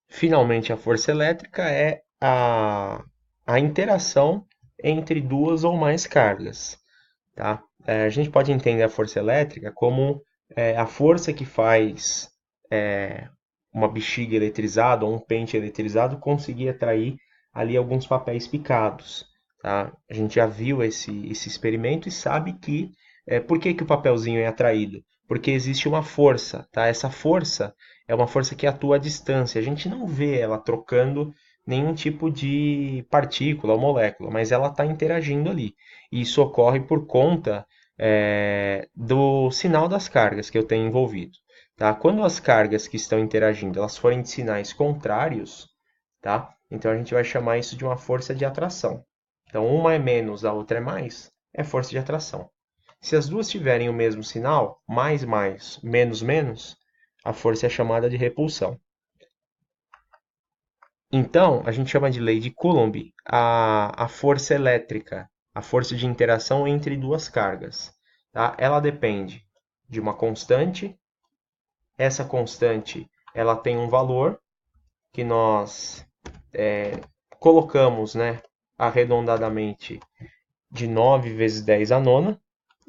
Finalmente, a força elétrica é a interação entre duas ou mais cargas. Tá? A gente pode entender a força elétrica como a força que faz uma bexiga eletrizada ou um pente eletrizado conseguir atrair ali alguns papéis picados. Tá? A gente já viu esse experimento e sabe que por que o papelzinho é atraído? Porque existe uma força. Tá? Essa força é uma força que atua à distância. A gente não vê ela trocando nenhum tipo de partícula ou molécula, mas ela está interagindo ali. E isso ocorre por conta do sinal das cargas que eu tenho envolvido. Tá? Quando as cargas que estão interagindo elas forem de sinais contrários, tá? Então a gente vai chamar isso de uma força de atração. Então uma é menos, a outra é mais, é força de atração. Se as duas tiverem o mesmo sinal, mais mais, menos menos, a força é chamada de repulsão. Então, a gente chama de lei de Coulomb a força elétrica, a força de interação entre duas cargas. Tá? Ela depende de uma constante. Essa constante ela tem um valor que nós colocamos, né, arredondadamente de 9 vezes 10 a nona.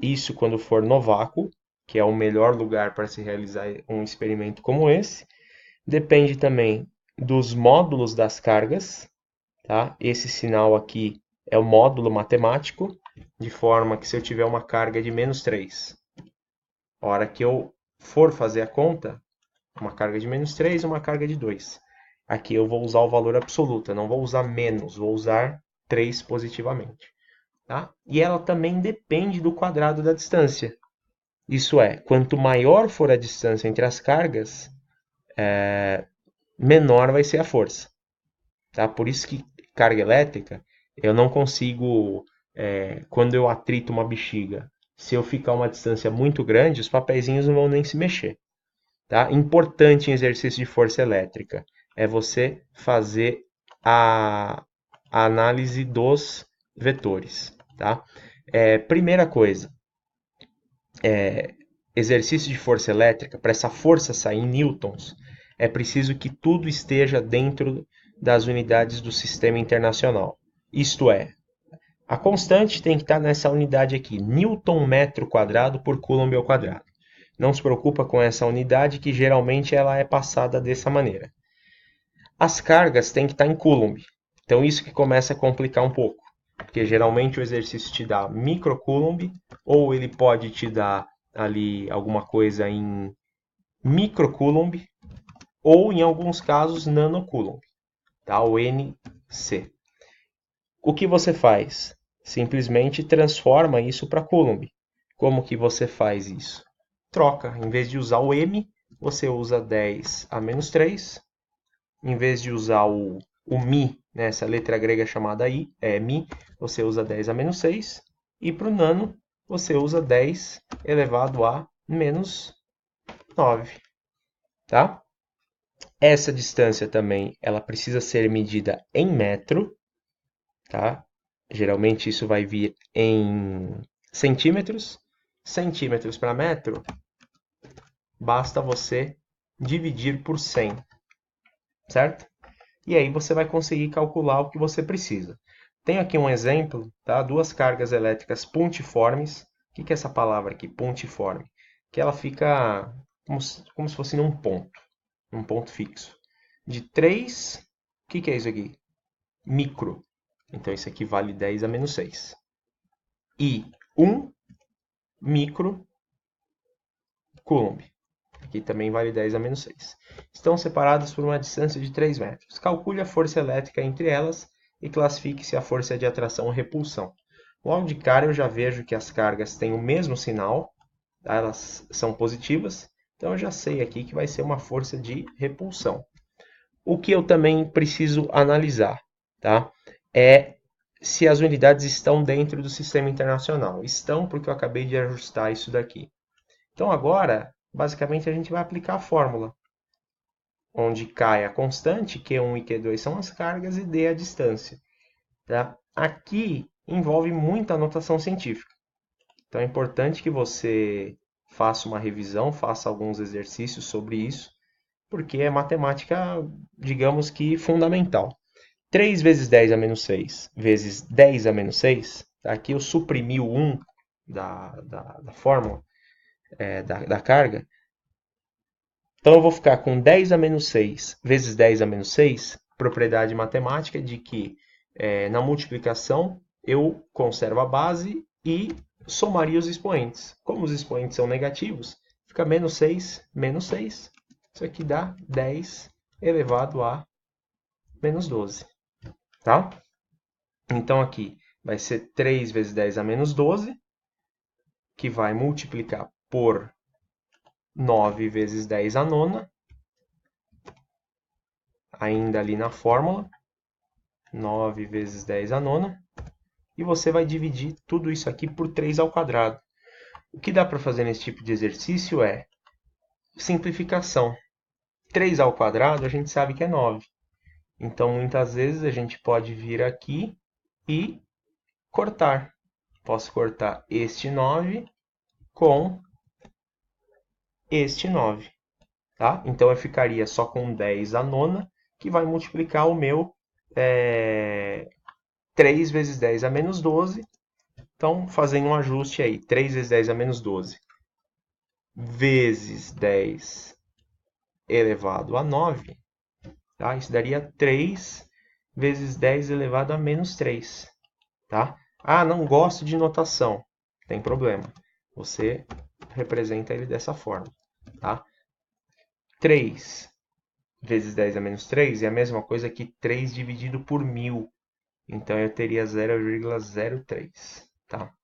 Isso quando for no vácuo, que é o melhor lugar para se realizar um experimento como esse. Depende também dos módulos das cargas, tá? Esse sinal aqui é o módulo matemático, de forma que se eu tiver uma carga de menos 3, a hora que eu for fazer a conta, uma carga de menos 3 e uma carga de 2. Aqui eu vou usar o valor absoluto, eu não vou usar menos, vou usar 3 positivamente. Tá? E ela também depende do quadrado da distância. Isso é, quanto maior for a distância entre as cargas, menor vai ser a força. Tá? Por isso que carga elétrica, eu não consigo, quando eu atrito uma bexiga, se eu ficar uma distância muito grande, os papeizinhos não vão nem se mexer. Tá? Importante em exercício de força elétrica é você fazer a, a análise dos vetores. Tá? Primeira coisa, exercício de força elétrica, para essa força sair em newtons, é preciso que tudo esteja dentro das unidades do sistema internacional. Isto é, a constante tem que estar nessa unidade aqui, newton metro quadrado por coulomb ao quadrado. Não se preocupa com essa unidade que geralmente ela é passada dessa maneira. As cargas têm que estar em coulomb. Então isso que começa a complicar um pouco, porque geralmente o exercício te dá microcoulomb ou ele pode te dar ali alguma coisa em microcoulomb ou em alguns casos nanocoulomb, tá? O NC. O que você faz? Simplesmente transforma isso para coulomb. Como que você faz isso? Troca, em vez de usar o M, você usa 10 a menos 3. Em vez de usar o Mi, né, essa letra grega chamada Mi, você usa 10 a menos 6. E para o nano, você usa 10 elevado a menos 9. Tá? Essa distância também ela precisa ser medida em metro. Tá? Geralmente isso vai vir em centímetros. Centímetros para metro, basta você dividir por 100, certo? E aí você vai conseguir calcular o que você precisa. Tenho aqui um exemplo, tá? Duas cargas elétricas puntiformes. O que é essa palavra aqui, puntiforme? Que ela fica como se fosse num ponto fixo. De 3, o que é isso aqui? Micro. Então isso aqui vale 10 a menos 6. E 1 micro coulomb. Aqui também vale 10 a menos 6. Estão separadas por uma distância de 3 metros. Calcule a força elétrica entre elas e classifique se a força é de atração ou repulsão. Logo de cara eu já vejo que as cargas têm o mesmo sinal, tá? Elas são positivas, então eu já sei aqui que vai ser uma força de repulsão. O que eu também preciso analisar, tá? É se as unidades estão dentro do sistema internacional. Estão porque eu acabei de ajustar isso daqui. Então agora, basicamente, a gente vai aplicar a fórmula, onde K é a constante, Q1 e Q2 são as cargas e D é a distância. Tá? Aqui envolve muita anotação científica. Então é importante que você faça uma revisão, faça alguns exercícios sobre isso, porque é matemática, digamos que fundamental. 3 vezes 10 a menos 6 vezes 10 a menos 6, aqui eu suprimi o 1 da fórmula, da carga. Então eu vou ficar com 10 a menos 6 vezes 10 a menos 6, propriedade matemática de que na multiplicação eu conservo a base e somaria os expoentes. Como os expoentes são negativos, fica menos 6, menos 6. Isso aqui dá 10 elevado a menos 12. Tá? Então aqui vai ser 3 vezes 10 a menos 12, que vai multiplicar por 9 vezes 10 a nona, ainda ali na fórmula, 9 vezes 10 a nona, e você vai dividir tudo isso aqui por 3 ao quadrado. O que dá para fazer nesse tipo de exercício é simplificação. 3 ao quadrado a gente sabe que é 9. Então, muitas vezes a gente pode vir aqui e cortar. Posso cortar este 9 com este 9. Tá? Então, eu ficaria só com 10 a nona, que vai multiplicar o meu 3 vezes 10 a menos 12. Então, fazendo um ajuste aí, 3 vezes 10 a menos 12 vezes 10 elevado a 9, tá? Isso daria 3 vezes 10 elevado a menos 3. Tá? Ah, não gosto de notação. Tem problema. Você representa ele dessa forma. Tá? 3 vezes 10 a menos 3 é a mesma coisa que 3 dividido por 1000. Então, eu teria 0,03. Tá?